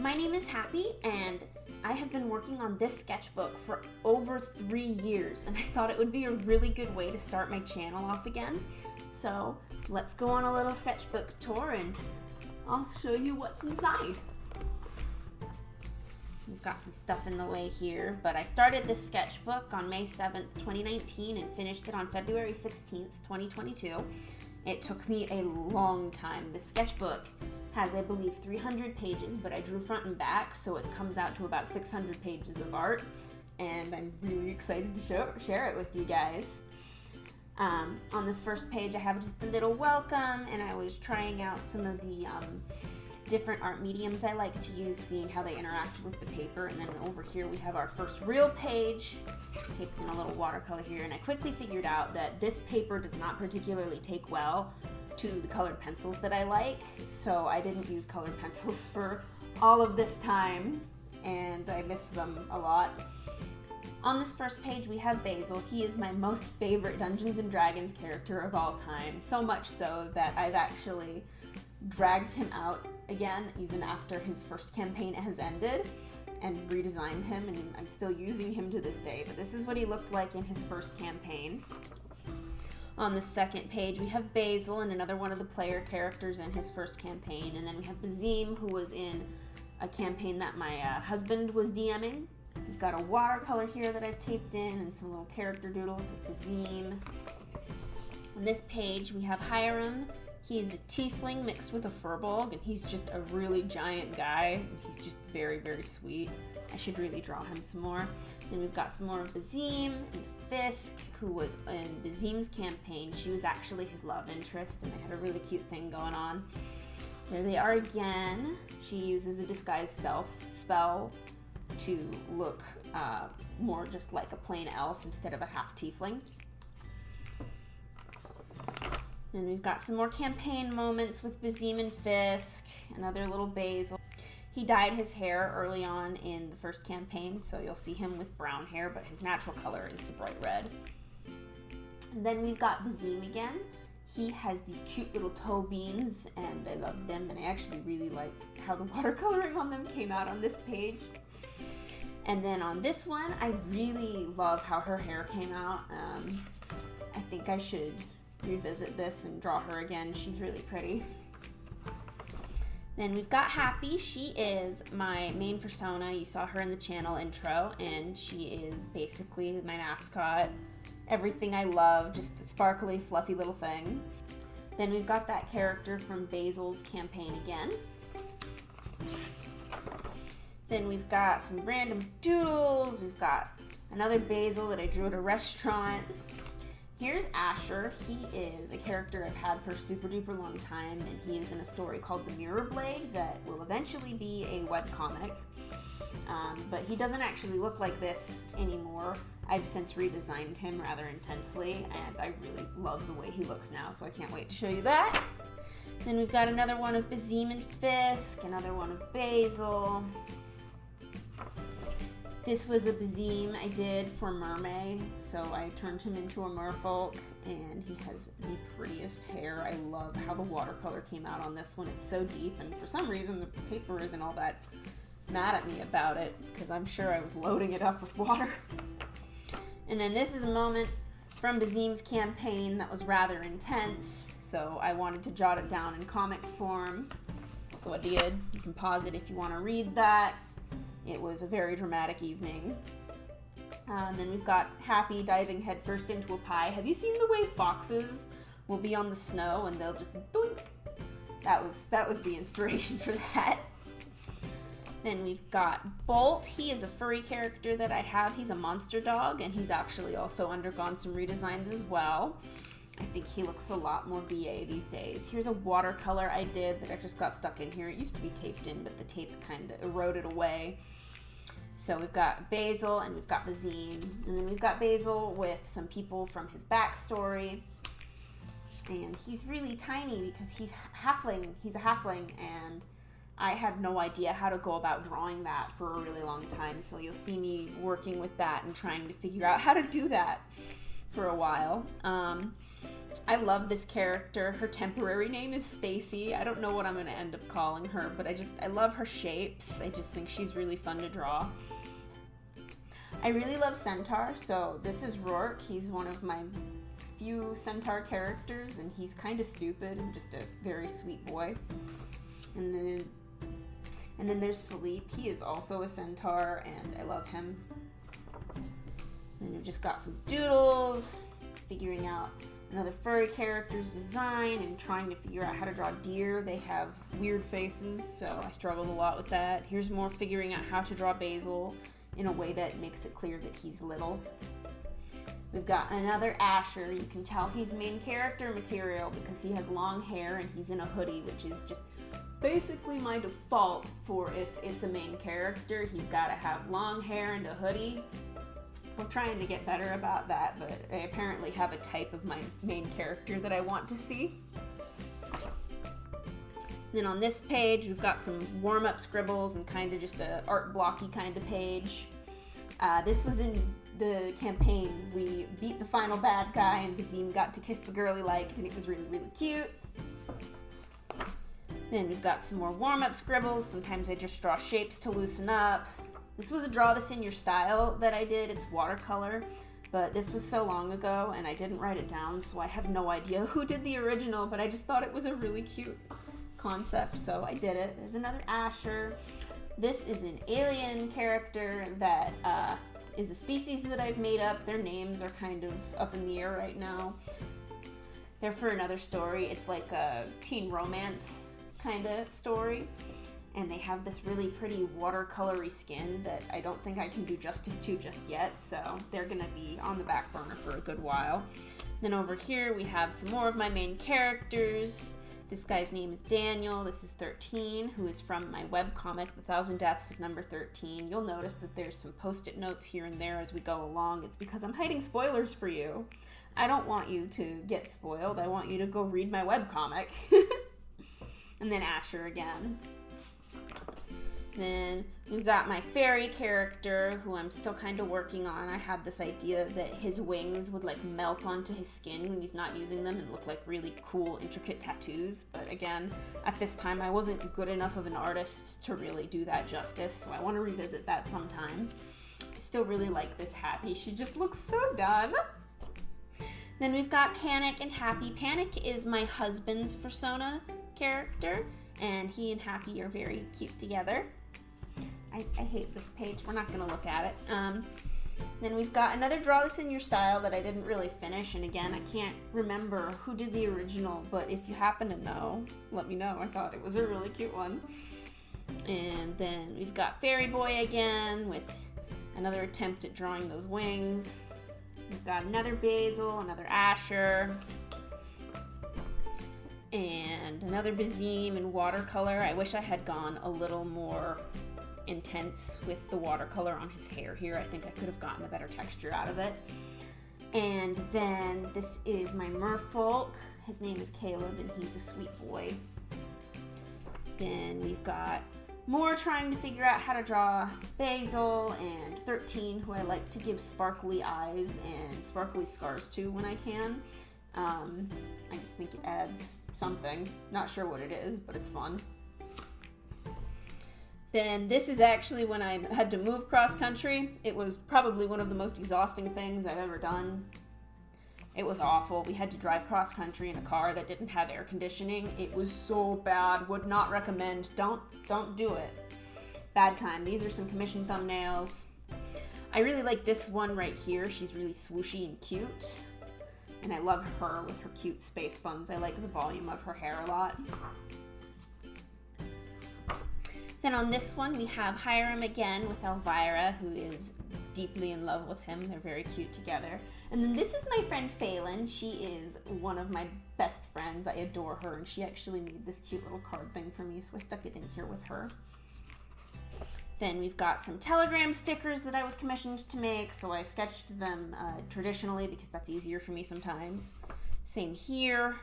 My name is Happy, and I have been working on this sketchbook for over 3 years, and I thought it would be a really good way to start my channel off again. So let's go on a little sketchbook tour and I'll show you what's inside. We've got some stuff in the way here, but I started this sketchbook on May 7th, 2019 and finished it on February 16th, 2022. It took me a long time. The sketchbook has, I believe, 300 pages, but I drew front and back, so it comes out to about 600 pages of art, and I'm really excited to share it with you guys. On this first page, I have just a little welcome, and I was trying out some of the different art mediums I like to use, seeing how they interact with the paper. And then over here we have our first real page, taped in a little watercolor here, and I quickly figured out that this paper does not particularly take well to the colored pencils that I like, so I didn't use colored pencils for all of this time, and I miss them a lot. On this first page we have Basil. He is my most favorite Dungeons & Dragons character of all time, so much so that I've actually dragged him out again even after his first campaign has ended and redesigned him, and I'm still using him to this day, but this is what he looked like in his first campaign. On the second page we have Basil, and another one of the player characters in his first campaign, and then we have Bazim, who was in a campaign that my husband was DMing. We've got a watercolor here that I've taped in and some little character doodles with Bazim. On this page we have Hiram. He's a tiefling mixed with a furbolg, and he's just a really giant guy. He's just very, very sweet. I should really draw him some more. Then we've got some more of Bazim and Fisk, who was in Bazim's campaign. She was actually his love interest, and they had a really cute thing going on. There they are again. She uses a disguise self spell to look more just like a plain elf instead of a half tiefling. Then we've got some more campaign moments with Bazim and Fisk, another little Basil. He dyed his hair early on in the first campaign, so you'll see him with brown hair, but his natural color is the bright red. And then we've got Bazim again. He has these cute little toe beans, and I love them, and I actually really like how the watercoloring on them came out on this page. And then on this one, I really love how her hair came out. I think I should revisit this and draw her again. She's really pretty. Then we've got Happy. She is my main persona. You saw her in the channel intro, and she is basically my mascot. Everything I love, just a sparkly, fluffy little thing. Then we've got that character from Basil's campaign again. Then we've got some random doodles. We've got another Basil that I drew at a restaurant. Here's Asher. He is a character I've had for a super duper long time, and he is in a story called The Mirror Blade that will eventually be a webcomic. But he doesn't actually look like this anymore. I've since redesigned him rather intensely, and I really love the way he looks now, so I can't wait to show you that. Then we've got another one of Bazim and Fisk, another one of Basil. This was a Bazim I did for Mermaid, so I turned him into a merfolk, and he has the prettiest hair. I love how the watercolor came out on this one. It's so deep, and for some reason the paper isn't all that mad at me about it, because I'm sure I was loading it up with water. And then this is a moment from Bazim's campaign that was rather intense, so I wanted to jot it down in comic form, so I did. You can pause it if you want to read that. It was a very dramatic evening. Then we've got Happy diving headfirst into a pie. Have you seen the way foxes will be on the snow and they'll just doink? That was the inspiration for that. Then we've got Bolt. He is a furry character that I have. He's a monster dog, and he's actually also undergone some redesigns as well. I think he looks a lot more BA these days. Here's a watercolor I did that I just got stuck in here. It used to be taped in, but the tape kind of eroded away. So we've got Basil and we've got Bazim. And then we've got Basil with some people from his backstory. And he's really tiny because he's halfling. He's a halfling, and I had no idea how to go about drawing that for a really long time. So you'll see me working with that and trying to figure out how to do that for a while. I love this character. Her temporary name is Stacy. I don't know what I'm going to end up calling her, but I love her shapes. I just think she's really fun to draw. I really love Centaur, so this is Rourke. He's one of my few Centaur characters, and he's kind of stupid and just a very sweet boy. And then there's Philippe. He is also a Centaur, and I love him. And we've just got some doodles, figuring out another furry character's design and trying to figure out how to draw deer. They have weird faces, so I struggled a lot with that. Here's more figuring out how to draw Basil in a way that makes it clear that he's little. We've got another Asher. You can tell he's main character material because he has long hair and he's in a hoodie, which is just basically my default for if it's a main character. He's got to have long hair and a hoodie. I'm trying to get better about that, but I apparently have a type of my main character that I want to see. Then on this page, we've got some warm-up scribbles and kind of just a art blocky kind of page. This was in the campaign. We beat the final bad guy and Bazim got to kiss the girl he liked, and it was really, really cute. Then we've got some more warm-up scribbles. Sometimes I just draw shapes to loosen up. This was a draw this in your style that I did. It's watercolor, but this was so long ago and I didn't write it down, so I have no idea who did the original, but I just thought it was a really cute concept, so I did it. There's another Asher. This is an alien character that is a species that I've made up. Their names are kind of up in the air right now. They're for another story. It's like a teen romance kind of story. And they have this really pretty watercolory skin that I don't think I can do justice to just yet, so they're gonna be on the back burner for a good while. Then over here we have some more of my main characters. This guy's name is Daniel. This is 13, who is from my webcomic, The Thousand Deaths of Number 13. You'll notice that there's some post-it notes here and there as we go along. It's because I'm hiding spoilers for you. I don't want you to get spoiled. I want you to go read my webcomic. And then Asher again. Then we've got my fairy character, who I'm still kind of working on. I had this idea that his wings would like melt onto his skin when he's not using them and look like really cool, intricate tattoos. But again, at this time, I wasn't good enough of an artist to really do that justice, so I want to revisit that sometime. I still really like this Happy. She just looks so done. Then we've got Panic and Happy. Panic is my husband's persona character, and he and Happy are very cute together. I hate this page. We're not going to look at it. Then we've got another Draw This In Your Style that I didn't really finish, and again, I can't remember who did the original, but if you happen to know, let me know. I thought it was a really cute one. And then we've got Fairy Boy again with another attempt at drawing those wings. We've got another Basil, another Asher, and another Bazim in watercolor. I wish I had gone a little more intense with the watercolor on his hair here. I think I could have gotten a better texture out of it. And then this is my merfolk. His name is Caleb, and he's a sweet boy. Then we've got more trying to figure out how to draw Basil, and 13, who I like to give sparkly eyes and sparkly scars to when I can. I just think it adds something. Not sure what it is, but it's fun. Then this is actually when I had to move cross country. It was probably one of the most exhausting things I've ever done. It was awful. We had to drive cross country in a car that didn't have air conditioning. It was so bad. Would not recommend. Don't do it. Bad time. These are some commission thumbnails. I really like this one right here. She's really swooshy and cute. And I love her with her cute space buns. I like the volume of her hair a lot. Then on this one, we have Hiram again with Elvira, who is deeply in love with him. They're very cute together. And then this is my friend Phelan. She is one of my best friends. I adore her, and she actually made this cute little card thing for me, so I stuck it in here with her. Then we've got some telegram stickers that I was commissioned to make, so I sketched them traditionally because that's easier for me sometimes. Same here.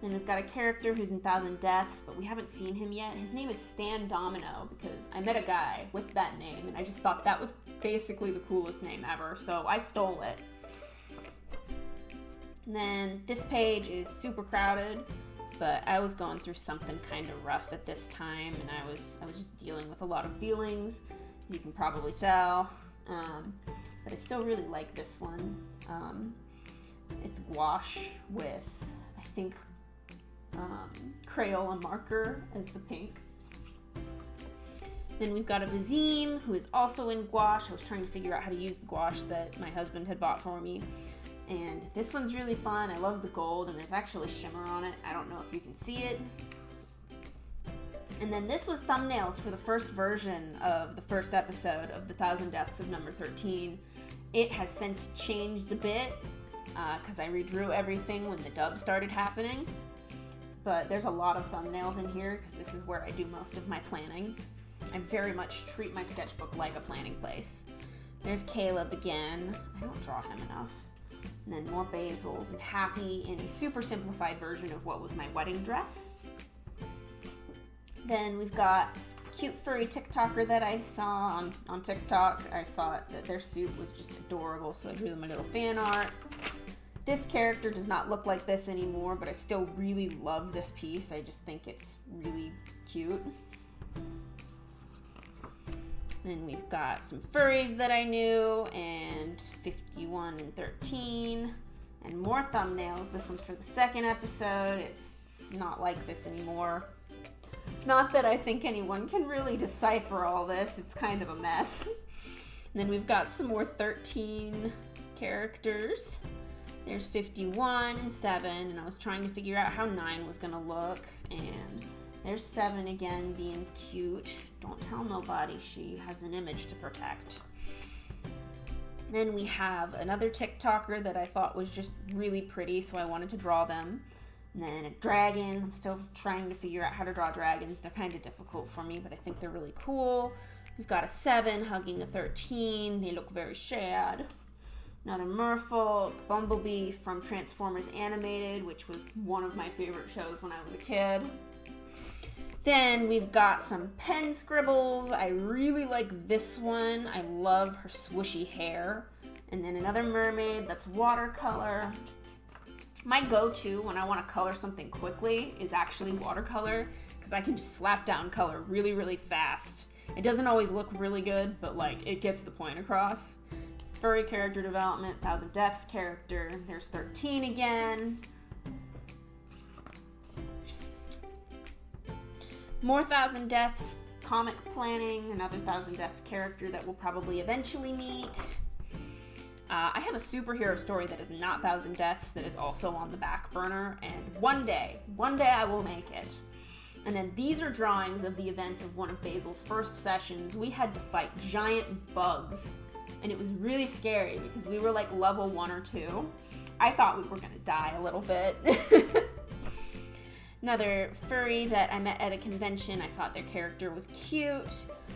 Then we've got a character who's in Thousand Deaths, but we haven't seen him yet. His name is Stan Domino because I met a guy with that name, and I just thought that was basically the coolest name ever, so I stole it. And then this page is super crowded, but I was going through something kind of rough at this time, and I was just dealing with a lot of feelings, as you can probably tell. But I still really like this one. It's gouache with, I think, Crayola marker as the pink. Then we've got a Bazim, who is also in gouache. I was trying to figure out how to use the gouache that my husband had bought for me. And this one's really fun. I love the gold, and there's actually shimmer on it. I don't know if you can see it. And then this was thumbnails for the first version of the first episode of The Thousand Deaths of Number 13. It has since changed a bit, because I redrew everything when the dub started happening. But there's a lot of thumbnails in here, because this is where I do most of my planning. I very much treat my sketchbook like a planning place. There's Caleb again. I don't draw him enough. And then more Basils and Happy in a super simplified version of what was my wedding dress. Then we've got cute furry TikToker that I saw on TikTok. I thought that their suit was just adorable, so I drew them a little fan art. This character does not look like this anymore, but I still really love this piece. I just think it's really cute. Then we've got some furries that I knew, and 51 and 13, and more thumbnails. This one's for the second episode. It's not like this anymore. Not that I think anyone can really decipher all this. It's kind of a mess. And then we've got some more 13 characters. There's 51 and 7, and I was trying to figure out how 9 was gonna look, and there's 7 again being cute. Don't tell nobody, she has an image to protect. Then we have another TikToker that I thought was just really pretty, so I wanted to draw them. And then a dragon. I'm still trying to figure out how to draw dragons. They're kind of difficult for me, but I think they're really cool. We've got a 7 hugging a 13. They look very sad. Another merfolk, Bumblebee from Transformers Animated, which was one of my favorite shows when I was a kid. Then we've got some pen scribbles. I really like this one. I love her swooshy hair. And then another mermaid that's watercolor. My go-to when I want to color something quickly is actually watercolor, because I can just slap down color really, really fast. It doesn't always look really good, but like it gets the point across. Furry character development, Thousand Deaths character. There's 13 again. More Thousand Deaths comic planning, another Thousand Deaths character that we'll probably eventually meet. I have a superhero story that is not Thousand Deaths that is also on the back burner, and one day I will make it. And then these are drawings of the events of one of Basil's first sessions. We had to fight giant bugs, and it was really scary because we were like level 1 or 2. I thought we were gonna die a little bit. Another furry that I met at a convention. I thought their character was cute.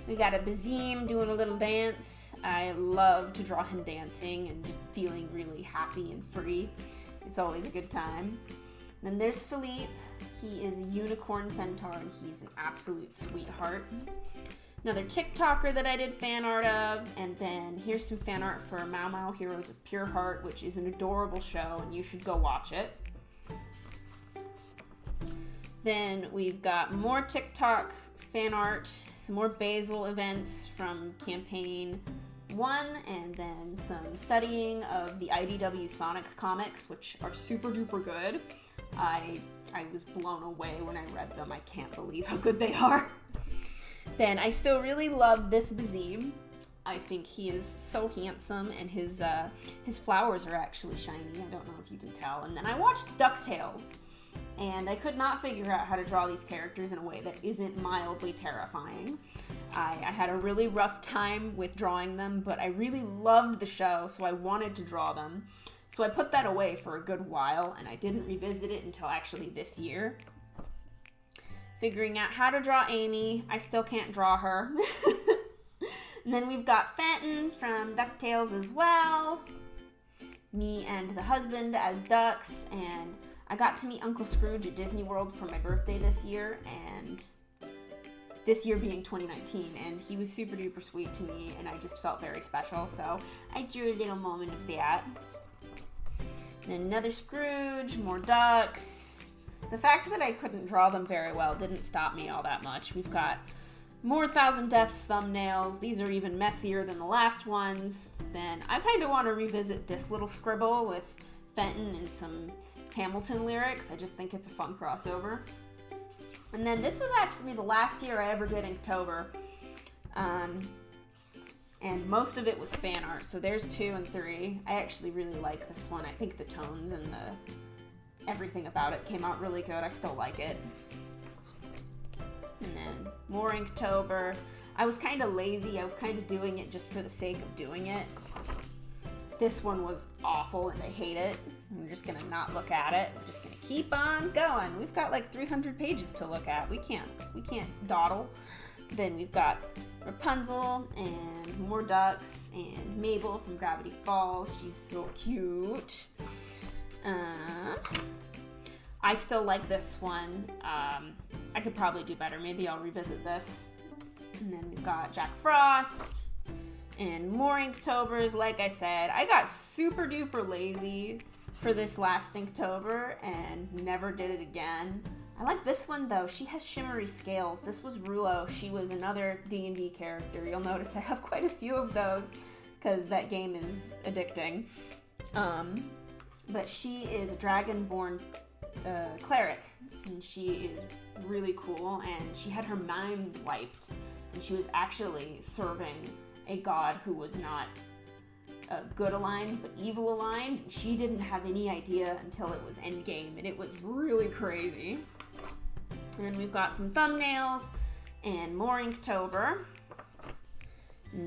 We got a Bazim doing a little dance. I love to draw him dancing and just feeling really happy and free. It's always a good time. Then there's Philippe. He is a unicorn centaur and he's an absolute sweetheart. Another TikToker that I did fan art of. And then here's some fan art for Mau Mau Heroes of Pure Heart, which is an adorable show and you should go watch it. Then we've got more TikTok fan art, some more Basil events from campaign 1, and then some studying of the IDW Sonic comics, which are super duper good. I was blown away when I read them. I can't believe how good they are. Then I still really love this Bazim. I think he is so handsome, and his flowers are actually shiny. I don't know if you can tell. And then I watched DuckTales. And I could not figure out how to draw these characters in a way that isn't mildly terrifying. I had a really rough time with drawing them, but I really loved the show, so I wanted to draw them. So I put that away for a good while, and I didn't revisit it until actually this year. Figuring out how to draw Amy. I still can't draw her. And then we've got Fenton from DuckTales as well. Me and the husband as ducks, and I got to meet Uncle Scrooge at Disney World for my birthday this year, and this year being 2019, and he was super duper sweet to me, and I just felt very special, so I drew a little moment of that. And another Scrooge, more ducks. The fact that I couldn't draw them very well didn't stop me all that much. We've got more Thousand Deaths thumbnails. These are even messier than the last ones. Then I kind of want to revisit this little scribble with Fenton and some Hamilton lyrics. I just think it's a fun crossover. And then this was actually the last year I ever did Inktober. And most of it was fan art. So there's 2 and 3. I actually really like this one. I think the tones and everything about it came out really good. I still like it. And then more Inktober. I was kind of lazy. I was kind of doing it just for the sake of doing it. This one was awful and I hate it. I'm just gonna not look at it. We're just gonna keep on going. We've got like 300 pages to look at. We can't dawdle. Then we've got Rapunzel and more ducks and Mabel from Gravity Falls. She's so cute. I still like this one. I could probably do better. Maybe I'll revisit this. And then we've got Jack Frost and more Inktobers. Like I said, I got super duper lazy for this last Inktober and never did it again. I like this one though. She has shimmery scales. This was Rulo. She was another D&D character. You'll notice I have quite a few of those because that game is addicting. But she is a dragonborn cleric, and she is really cool, and she had her mind wiped, and she was actually serving a god who was not good aligned, but evil aligned. She didn't have any idea until it was endgame, and it was really crazy. And then we've got some thumbnails, and more Inktober.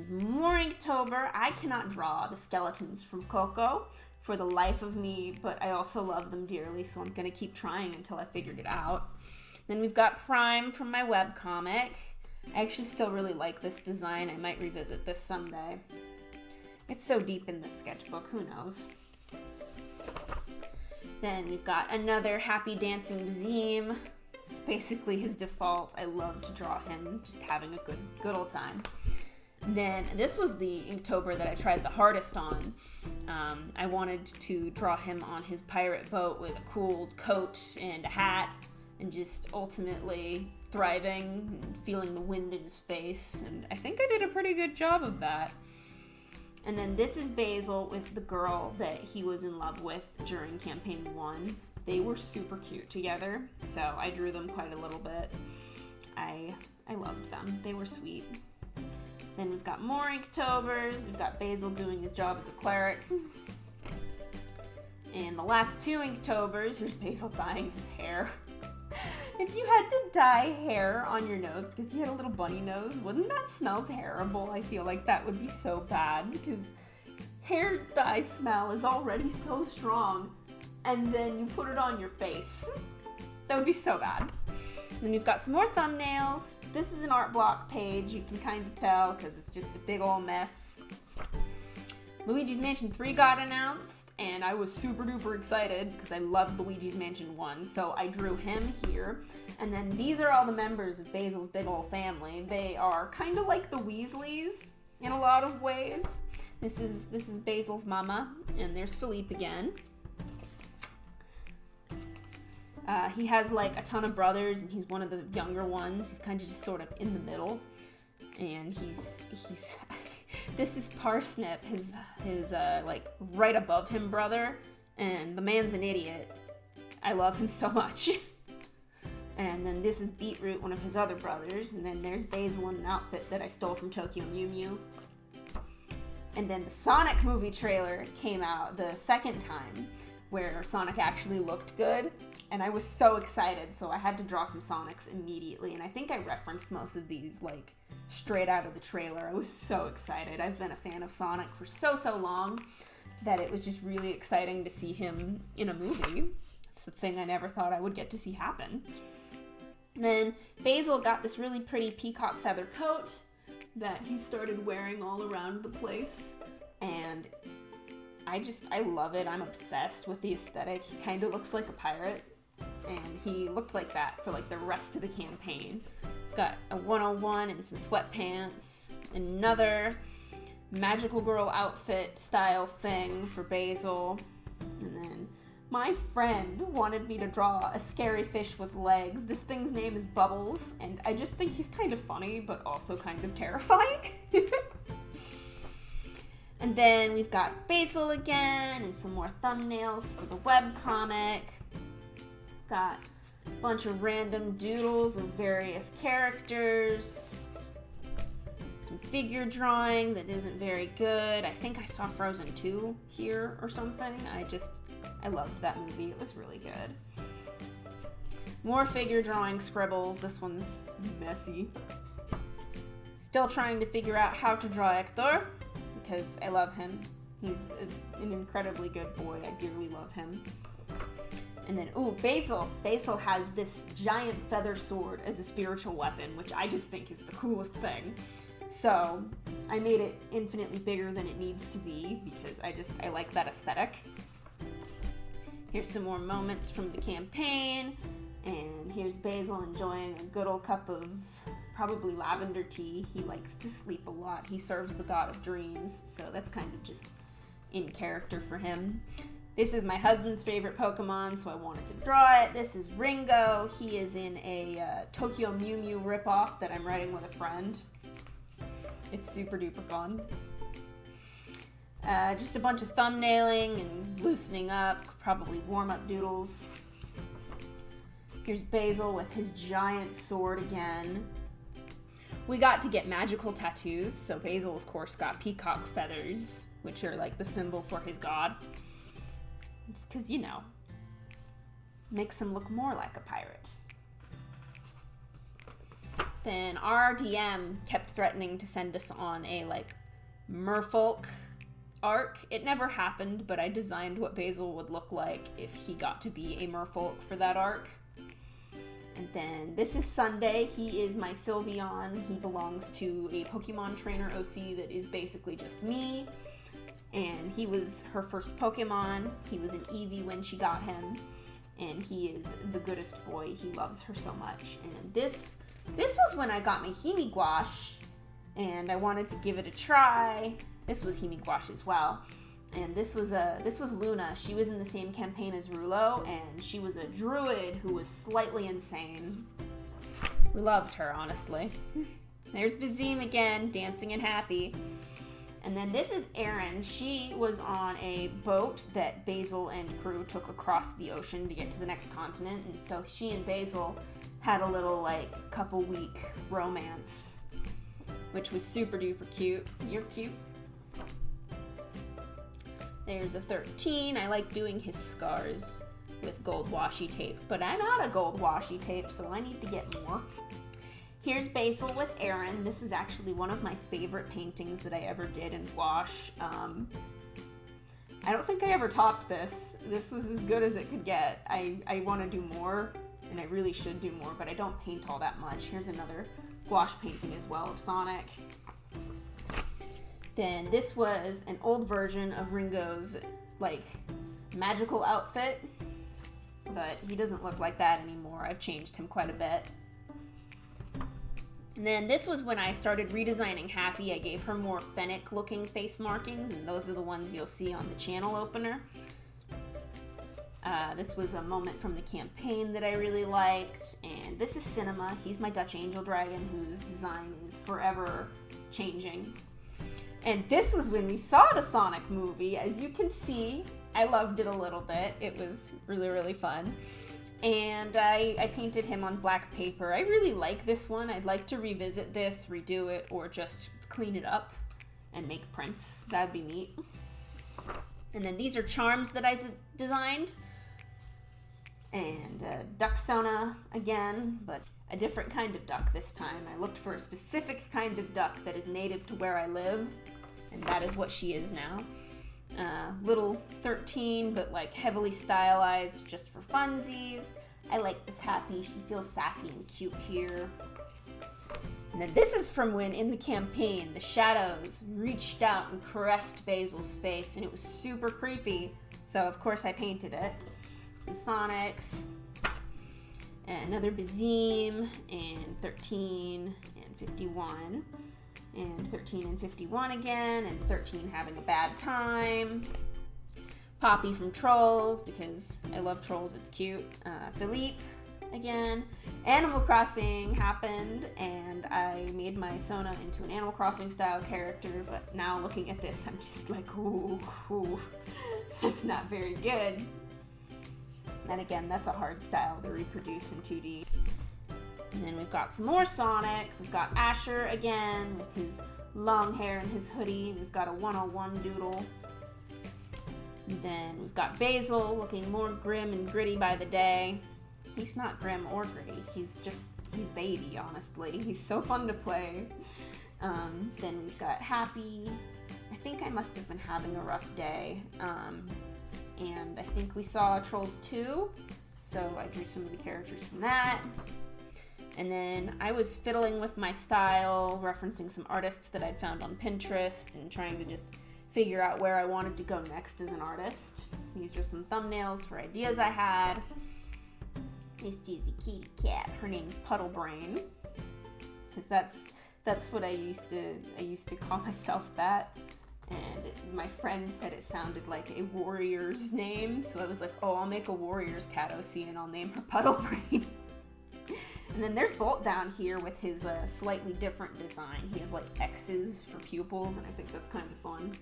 More Inktober. I cannot draw the skeletons from Coco for the life of me, but I also love them dearly, so I'm going to keep trying until I figured it out. Then we've got Prime from my webcomic. I actually still really like this design. I might revisit this someday. It's so deep in this sketchbook, who knows? Then we've got another Happy Dancing Bazeem. It's basically his default. I love to draw him, just having a good old time. Then this was the Inktober that I tried the hardest on. I wanted to draw him on his pirate boat with a cool coat and a hat, and just ultimately thriving and feeling the wind in his face, and I think I did a pretty good job of that. And then this is Basil with the girl that he was in love with during campaign 1. They were super cute together, so I drew them quite a little bit. I loved them. They were sweet. Then we've got more Inktober. We've got Basil doing his job as a cleric. And the last 2 Inktobers, here's Basil dyeing his hair. If you had to dye hair on your nose because he had a little bunny nose, wouldn't that smell terrible? I feel like that would be so bad because hair dye smell is already so strong, and then you put it on your face. That would be so bad. Then we've got some more thumbnails. This is an art block page, you can kind of tell because it's just a big old mess. Luigi's Mansion 3 got announced, and I was super duper excited because I loved Luigi's Mansion 1, so I drew him here. And then these are all the members of Basil's big old family. They are kind of like the Weasleys in a lot of ways. This is Basil's mama, and there's Philippe again. He has like a ton of brothers, and he's one of the younger ones. He's kind of just sort of in the middle, and he's this is Parsnip, his like right above him brother, and the man's an idiot. I love him so much. And then this is Beetroot, one of his other brothers, and then there's Basil in an outfit that I stole from Tokyo Mew Mew. And then the Sonic movie trailer came out the second time, where Sonic actually looked good, and I was so excited, so I had to draw some Sonics immediately, and I think I referenced most of these, like, straight out of the trailer. I was so excited. I've been a fan of Sonic for so long that it was just really exciting to see him in a movie. It's the thing I never thought I would get to see happen. And then Basil got this really pretty peacock feather coat that he started wearing all around the place, and I love it. I'm obsessed with the aesthetic. He kind of looks like a pirate, and he looked like that for like the rest of the campaign. Got a 101 and some sweatpants, another magical girl outfit style thing for Basil, And then my friend wanted me to draw a scary fish with legs. This thing's name is Bubbles, and I just think he's kind of funny, but also kind of terrifying. And then we've got Basil again, and some more thumbnails for the webcomic. Got a bunch of random doodles of various characters. Some figure drawing that isn't very good. I think I saw Frozen 2 here or something. I loved that movie. It was really good. More figure drawing scribbles. This one's messy. Still trying to figure out how to draw Hector, because I love him. He's an incredibly good boy. I dearly love him. And then, Basil. Basil has this giant feather sword as a spiritual weapon, which I just think is the coolest thing. So I made it infinitely bigger than it needs to be because I like that aesthetic. Here's some more moments from the campaign. And here's Basil enjoying a good old cup of probably lavender tea. He likes to sleep a lot. He serves the god of dreams, so that's kind of just in character for him. This is my husband's favorite Pokemon, so I wanted to draw it. This is Ringo. He is in a Tokyo Mew Mew ripoff that I'm writing with a friend. It's super duper fun. Just a bunch of thumbnailing and loosening up, probably warm-up doodles. Here's Basil with his giant sword again. We got to get magical tattoos, so Basil, of course, got peacock feathers, which are like the symbol for his god. Just because, makes him look more like a pirate. Then our DM kept threatening to send us on a, merfolk arc. It never happened, but I designed what Basil would look like if he got to be a merfolk for that arc. And then this is Sunday. He is my Sylveon. He belongs to a Pokemon trainer OC that is basically just me. And he was her first Pokemon. He was an Eevee when she got him. And he is the goodest boy. He loves her so much. And this was when I got my Himi Gouache. And I wanted to give it a try. This was Himi Gouache as well. And this was Luna. She was in the same campaign as Rulo, and she was a druid who was slightly insane. We loved her, honestly. There's Bazim again, dancing and happy. And then this is Erin. She was on a boat that Basil and crew took across the ocean to get to the next continent, and so she and Basil had a little, couple-week romance, which was super duper cute. You're cute. There's a 13. I like doing his scars with gold washi tape, but I'm out of gold washi tape, so I need to get more. Here's Basil with Erin. This is actually one of my favorite paintings that I ever did in gouache. I don't think I ever topped this. This was as good as it could get. I want to do more, and I really should do more, but I don't paint all that much. Here's another gouache painting as well of Sonic. Then this was an old version of Ringo's, magical outfit. But he doesn't look like that anymore. I've changed him quite a bit. And then this was when I started redesigning Happy. I gave her more Fennec-looking face markings, and those are the ones you'll see on the channel opener. This was a moment from the campaign that I really liked. And this is Cinema. He's my Dutch Angel Dragon, whose design is forever changing. And this was when we saw the Sonic movie. As you can see, I loved it a little bit. It was really, really fun. And I painted him on black paper. I really like this one. I'd like to revisit this, redo it, or just clean it up and make prints. That'd be neat. And then these are charms that I designed. And Duck Sona again, but a different kind of duck this time. I looked for a specific kind of duck that is native to where I live, and that is what she is now. Little 13, but heavily stylized just for funsies. I like this Happy. She feels sassy and cute here. And then this is from when, in the campaign, the shadows reached out and caressed Basil's face, and it was super creepy. So, of course, I painted it. Some Sonics. And another Bazim, and 13, and 51, and 13 and 51 again, and 13 having a bad time. Poppy from Trolls, because I love Trolls, it's cute. Philippe, again. Animal Crossing happened, and I made my Sona into an Animal Crossing style character, but now looking at this, I'm just like, ooh, that's not very good. And again, that's a hard style to reproduce in 2D. And then we've got some more Sonic. We've got Asher again with his long hair and his hoodie. We've got a 101 doodle. And then we've got Basil looking more grim and gritty by the day. He's not grim or gritty. He's baby, honestly. He's so fun to play. Then we've got Happy. I think I must have been having a rough day. And I think we saw Trolls 2. So I drew some of the characters from that. And then I was fiddling with my style, referencing some artists that I'd found on Pinterest and trying to just figure out where I wanted to go next as an artist. These are some thumbnails for ideas I had. This is a kitty cat. Her name's Puddle Brain, because that's what I used to call myself that. And my friend said it sounded like a warrior's name, so I was like, oh, I'll make a warrior's cat OC and I'll name her Puddle Brain. And then there's Bolt down here with his slightly different design. He has like X's for pupils, and I think that's kind of fun.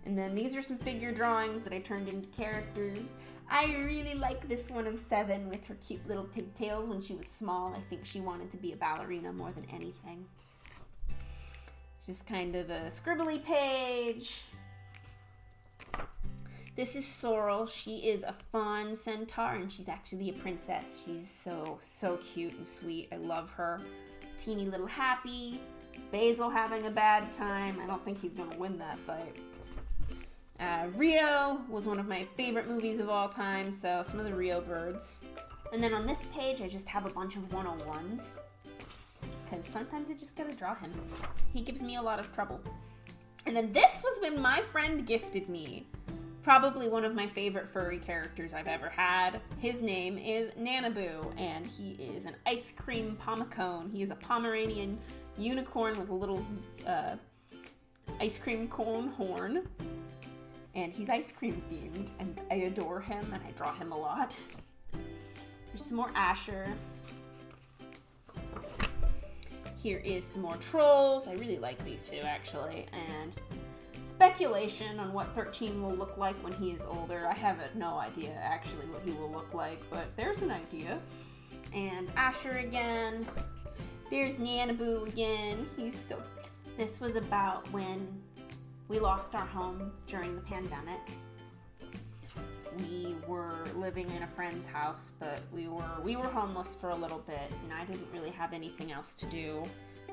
And then these are some figure drawings that I turned into characters. I really like this one of Seven with her cute little pigtails when she was small. I think she wanted to be a ballerina more than anything. Just kind of a scribbly page. This is Sorrel. She is a fawn centaur, and she's actually a princess. She's so cute and sweet. I love her. Teeny little Happy. Basil having a bad time. I don't think he's going to win that fight. Rio was one of my favorite movies of all time, so some of the Rio birds. And then on this page, I just have a bunch of 101s, because sometimes I just gotta draw him. He gives me a lot of trouble. And then this was when my friend gifted me probably one of my favorite furry characters I've ever had. His name is Nanaboo, and he is an ice cream pomacone. He is a Pomeranian unicorn with a little ice cream cone horn. And he's ice cream themed, and I adore him, and I draw him a lot. There's some more Asher. Here is some more Trolls. I really like these two, actually. And speculation on what 13 will look like when he is older. I have no idea, actually, what he will look like, but there's an idea. And Asher again. There's Nanaboo again. This was about when we lost our home during the pandemic. We were living in a friend's house, but we were homeless for a little bit, and I didn't really have anything else to do.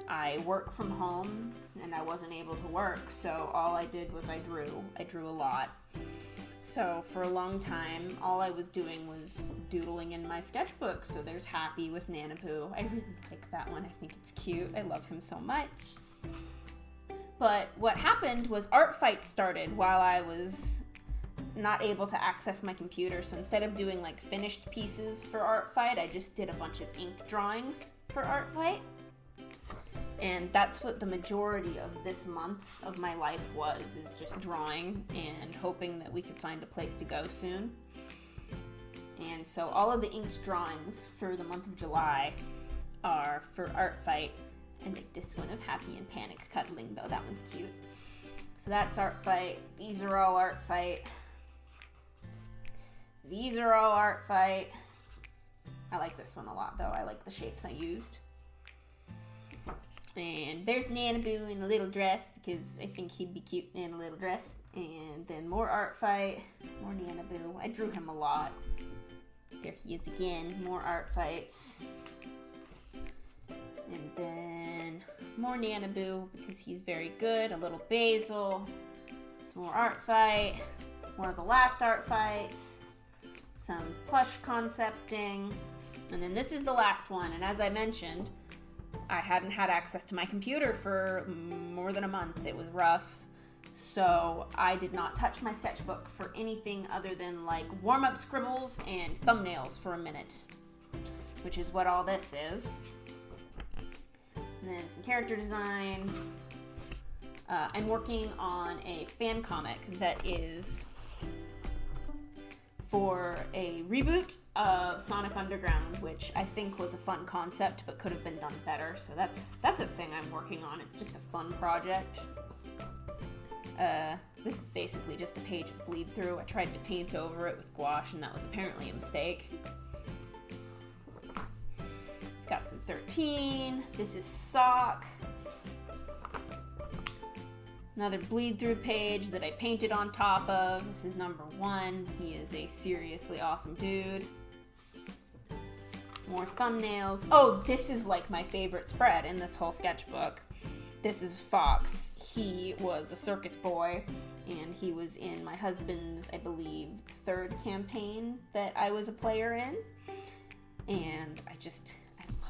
I work from home, and I wasn't able to work, so all I did was I drew. I drew a lot. So for a long time, all I was doing was doodling in my sketchbook. So there's Happy with Nanaboo. I really like that one. I think it's cute. I love him so much. But what happened was Art Fight started while I was not able to access my computer. So instead of doing like finished pieces for Art Fight, I just did a bunch of ink drawings for Art Fight. And that's what the majority of this month of my life was, is just drawing and hoping that we could find a place to go soon. And so all of the inked drawings for the month of July are for Art Fight. And like this one of Happy and Panic cuddling, though. That one's cute. So that's Art Fight. These are all Art Fight. These are all Art Fight. I like this one a lot, though. I like the shapes I used. And there's Nanaboo in a little dress, because I think he'd be cute in a little dress. And then more Art Fight. More Nanaboo. I drew him a lot. There he is again. More Art Fights. And then more Nanaboo, because he's very good. A little Basil. Some more Art Fight. One of the last Art Fights. Some plush concepting. And then this is the last one. And as I mentioned, I hadn't had access to my computer for more than a month. It was rough. So I did not touch my sketchbook for anything other than like warm-up scribbles and thumbnails for a minute, which is what all this is. And then some character design. I'm working on a fan comic that is for a reboot of Sonic Underground, which I think was a fun concept but could have been done better. So that's a thing I'm working on. It's just a fun project. This is basically just a page of bleed through. I tried to paint over it with gouache, and that was apparently a mistake. Got some 13. This is Sock. Another bleed through page that I painted on top of. This is number 1. He is a seriously awesome dude. More thumbnails. Oh, this is like my favorite spread in this whole sketchbook. This is Fox. He was a circus boy, and he was in my husband's, I believe, 3rd campaign that I was a player in. And I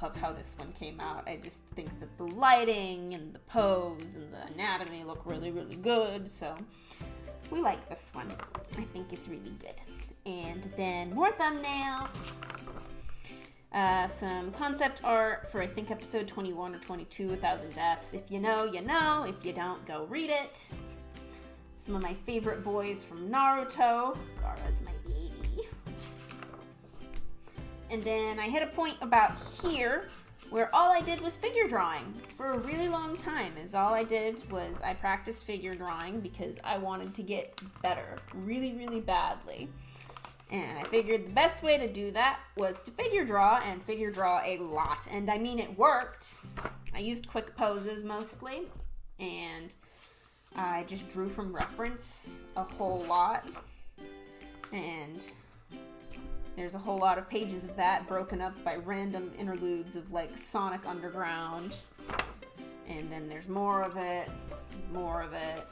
love how this one came out. I just think that the lighting and the pose and the anatomy look really, really good. So we like this one. I think it's really good. And then more thumbnails. Some concept art for, I think, episode 21 or 22, 1,000 Deaths. If you know, you know. If you don't, go read it. Some of my favorite boys from Naruto. Gaara's my baby. And then I hit a point about here where all I did was figure drawing for a really long time. All I did was I practiced figure drawing because I wanted to get better really, really badly. And I figured the best way to do that was to figure draw and figure draw a lot. And I mean, it worked. I used quick poses mostly, and I just drew from reference a whole lot. And there's a whole lot of pages of that broken up by random interludes of like Sonic Underground. And then there's more of it, more of it.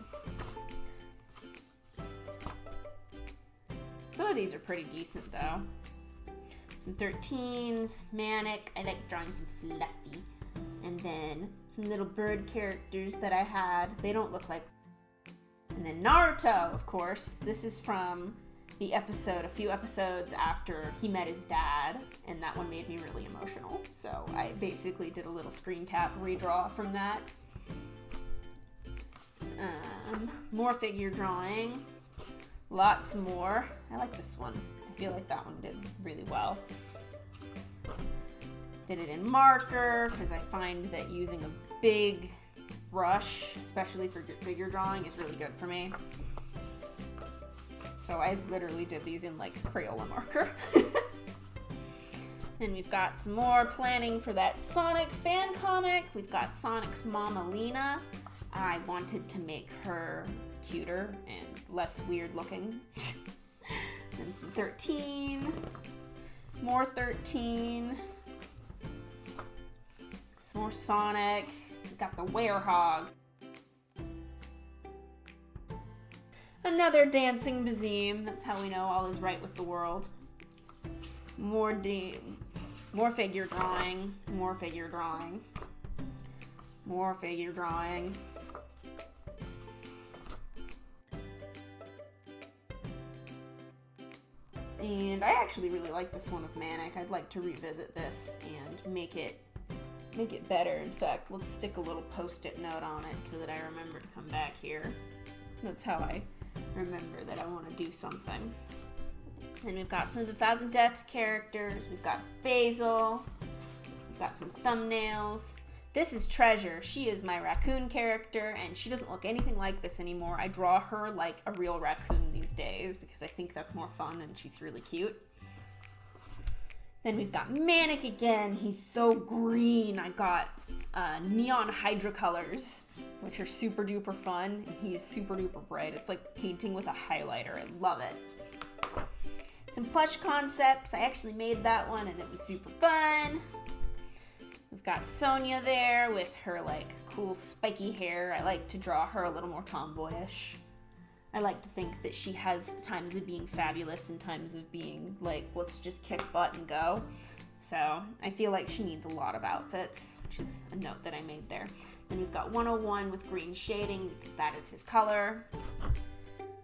Some of these are pretty decent though. Some 13s, Manic. I like drawing some fluffy. And then some little bird characters that I had. They don't look like. And then Naruto, of course. This is from the episode, a few episodes after he met his dad, and that one made me really emotional. So I basically did a little screen cap redraw from that. More figure drawing. Lots more. I like this one. I feel like that one did really well. Did it in marker, because I find that using a big brush, especially for figure drawing, is really good for me. So I literally did these in like Crayola marker. Then we've got some more planning for that Sonic fan comic. We've got Sonic's Mama Lena. I wanted to make her cuter and less weird looking. Then some 13. More 13. Some more Sonic. We've got the Werehog. Another dancing Bazeem. That's how we know all is right with the world. More figure drawing. More figure drawing. More figure drawing. And I actually really like this one of Manic. I'd like to revisit this and make it better. In fact, let's stick a little post-it note on it so that I remember to come back here. That's how I remember that I want to do something. Then we've got some of the 1,000 Deaths characters. We've got Basil. We've got some thumbnails. This is Treasure. She is my raccoon character, and she doesn't look anything like this anymore. I draw her like a real raccoon these days because I think that's more fun, and she's really cute. Then we've got Manic again. He's so green. I got neon Hydra colors, which are super duper fun. And he's super duper bright. It's like painting with a highlighter. I love it. Some plush concepts. I actually made that one and it was super fun. We've got Sonia there with her like cool spiky hair. I like to draw her a little more tomboyish. I like to think that she has times of being fabulous and times of being like, let's just kick butt and go. So I feel like she needs a lot of outfits, which is a note that I made there. Then we've got 101 with green shading because that is his color.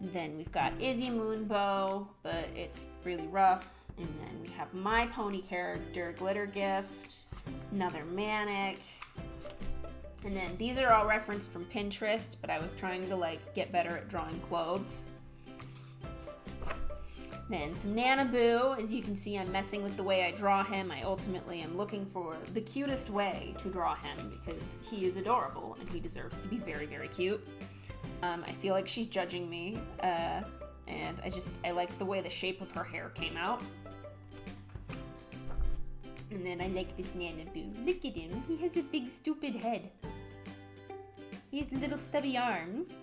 Then we've got Izzy Moonbow, but it's really rough. And then we have my pony character, Glitter Gift, another Manic. And then these are all referenced from Pinterest, but I was trying to like get better at drawing clothes. Then some Nanaboo. As you can see, I'm messing with the way I draw him. I ultimately am looking for the cutest way to draw him because he is adorable and he deserves to be very, very cute. I feel like she's judging me, and I like the way the shape of her hair came out. And then I like this Nanaboo. Look at him. He has a big, stupid head. He has little stubby arms.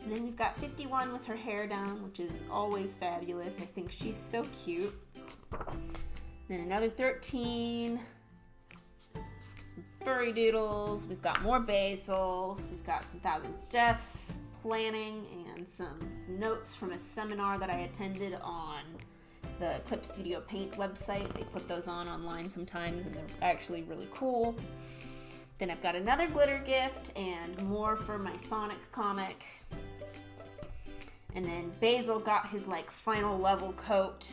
And then we've got 51 with her hair down, which is always fabulous. I think she's so cute. Then another 13. Some furry doodles. We've got more basils. We've got some Thousand Deaths planning and some notes from a seminar that I attended on the Clip Studio Paint website. They put those online sometimes, and they're actually really cool. Then I've got another glitter gift and more for my Sonic comic. And then Basil got his like final level coat,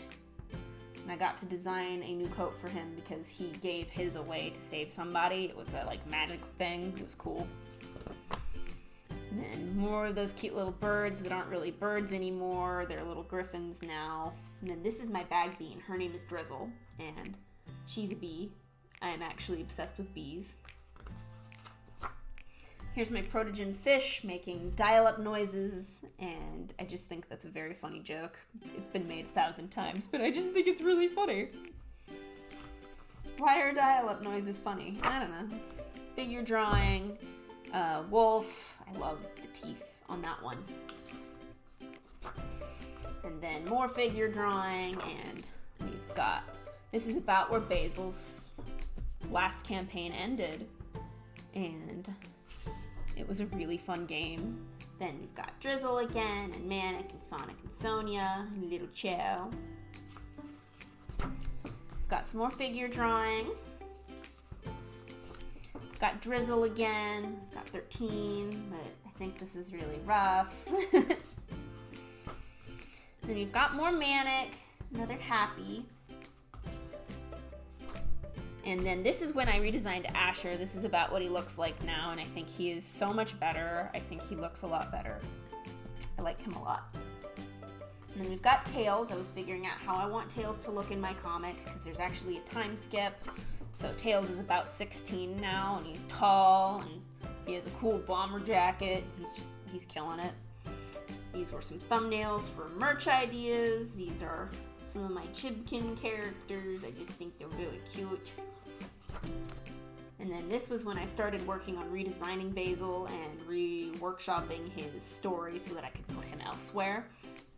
and I got to design a new coat for him because he gave his away to save somebody. It was a like magic thing. It was cool. And then more of those cute little birds that aren't really birds anymore. They're little griffins now. And then this is my bag bean. Her name is Drizzle, and she's a bee. I am actually obsessed with bees. Here's my protogen fish making dial-up noises, and I just think that's a very funny joke. It's been made 1,000 times, but I just think it's really funny. Why are dial-up noises funny? I don't know. Figure drawing, wolf. I love the teeth on that one. And then more figure drawing, and we've got, this is about where Basil's last campaign ended, and it was a really fun game. Then we've got Drizzle again, and Manic, and Sonic, and Sonia, and Little Chow. We've got some more figure drawing. Got Drizzle again. Got 13, but I think this is really rough. Then we've got more Manic, another Happy. And then this is when I redesigned Asher. This is about what he looks like now, and I think he is so much better. I think he looks a lot better. I like him a lot. And then we've got Tails. I was figuring out how I want Tails to look in my comic, because there's actually a time skip. So Tails is about 16 now, and he's tall, and he has a cool bomber jacket. He's killing it. These were some thumbnails for merch ideas. These are some of my Chibkin characters. I just think they're really cute. And then this was when I started working on redesigning Basil and re-workshopping his story so that I could put him elsewhere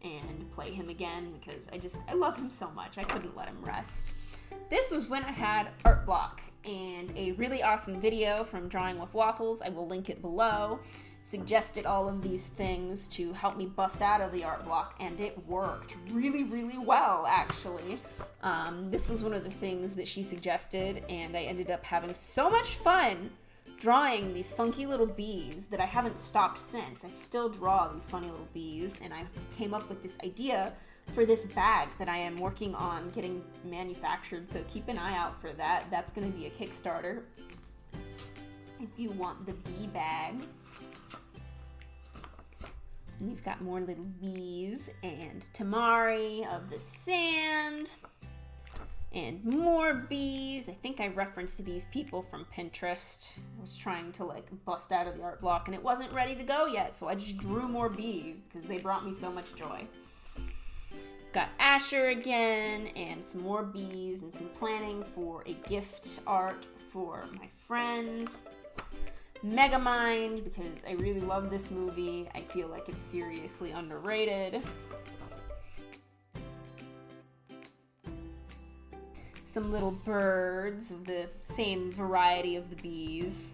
and play him again, because I love him so much. I couldn't let him rest. This was when I had art block, and a really awesome video from Drawing with Waffles, I will link it below, suggested all of these things to help me bust out of the art block, and it worked really, really well, actually. This was one of the things that she suggested, and I ended up having so much fun drawing these funky little bees that I haven't stopped since. I still draw these funny little bees, and I came up with this idea for this bag that I am working on getting manufactured, so keep an eye out for that. That's going to be a Kickstarter if you want the bee bag. And we've got more little bees, and Tamari of the sand, and more bees. I think I referenced these people from Pinterest. I was trying to like bust out of the art block, and it wasn't ready to go yet, so I just drew more bees because they brought me so much joy. Got Asher again, and some more bees, and some planning for a gift art for my friend. Megamind, because I really love this movie. I feel like it's seriously underrated. Some little birds of the same variety of the bees.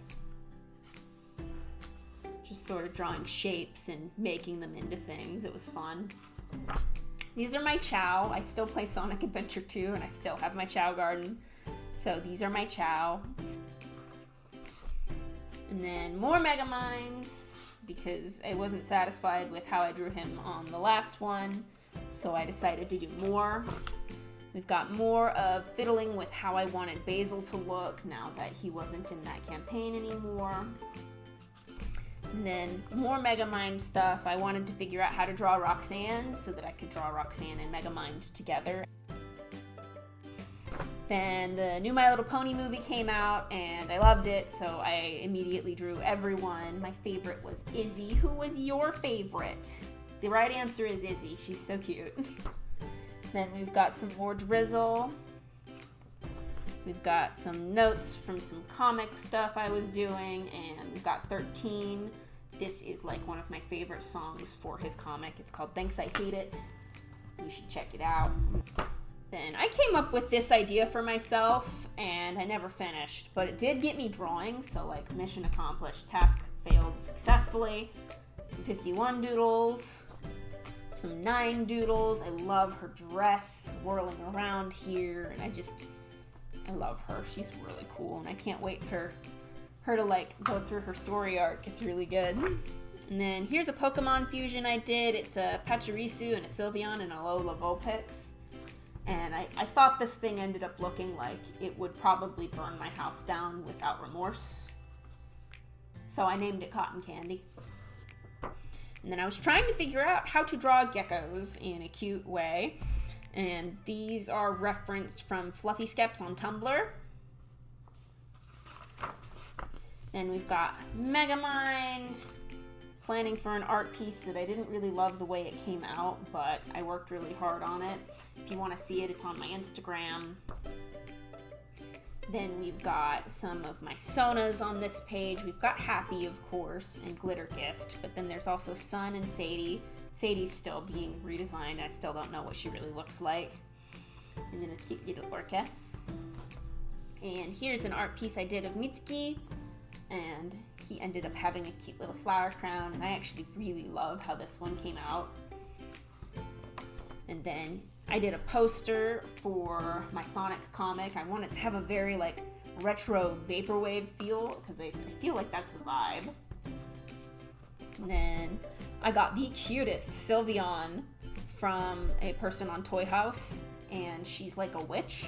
Just sort of drawing shapes and making them into things. It was fun. These are my Chow. I still play Sonic Adventure 2, and I still have my Chow garden. So these are my Chow. And then more Megaminds, because I wasn't satisfied with how I drew him on the last one, so I decided to do more. We've got more of fiddling with how I wanted Basil to look now that he wasn't in that campaign anymore. And then more Megamind stuff. I wanted to figure out how to draw Roxanne so that I could draw Roxanne and Megamind together. Then the new My Little Pony movie came out and I loved it, so I immediately drew everyone. My favorite was Izzy. Who was your favorite? The right answer is Izzy. She's so cute. Then we've got some more Drizzle. We've got some notes from some comic stuff I was doing, and we've got 13. This is like one of my favorite songs for his comic. It's called Thanks I Hate It. You should check it out. Then I came up with this idea for myself, and I never finished, but it did get me drawing, so like mission accomplished, task failed successfully. 51 doodles, some 9 doodles. I love her dress swirling around here, and I love her. She's really cool, and I can't wait for her to like go through her story arc. It's really good. And then here's a Pokemon fusion I did. It's a Pachirisu and a Sylveon and a Alola Vulpix. And I thought this thing ended up looking like it would probably burn my house down without remorse. So I named it Cotton Candy. And then I was trying to figure out how to draw geckos in a cute way. And these are referenced from Fluffy Skeps on Tumblr. Then we've got Megamind. Planning for an art piece that I didn't really love the way it came out, but I worked really hard on it. If you want to see it, it's on my Instagram. Then we've got some of my Sonas on this page. We've got Happy, of course, and Glitter Gift, but then there's also Sun and Sadie. Sadie's still being redesigned. I still don't know what she really looks like. And then a cute little orca. And here's an art piece I did of Mitsuki, and he ended up having a cute little flower crown, and I actually really love how this one came out. And then I did a poster for my Sonic comic. I wanted to have a very like retro vaporwave feel, because I feel like that's the vibe. And then I got the cutest Sylveon from a person on Toy House, and she's like a witch.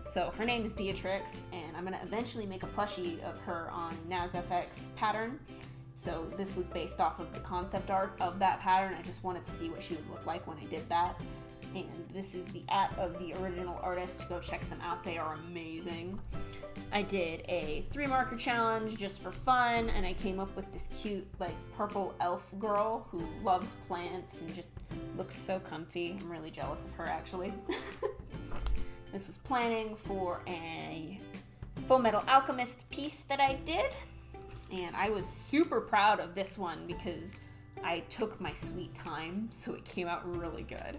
So her name is Beatrix, and I'm going to eventually make a plushie of her on NazFX pattern. So this was based off of the concept art of that pattern. I just wanted to see what she would look like when I did that. And this is the @ of the original artist. Go check them out. They are amazing. I did a 3-marker challenge just for fun, and I came up with this cute, like, purple elf girl who loves plants and just looks so comfy. I'm really jealous of her, actually. This was planning for a Full Metal Alchemist piece that I did, and I was super proud of this one because I took my sweet time, so it came out really good.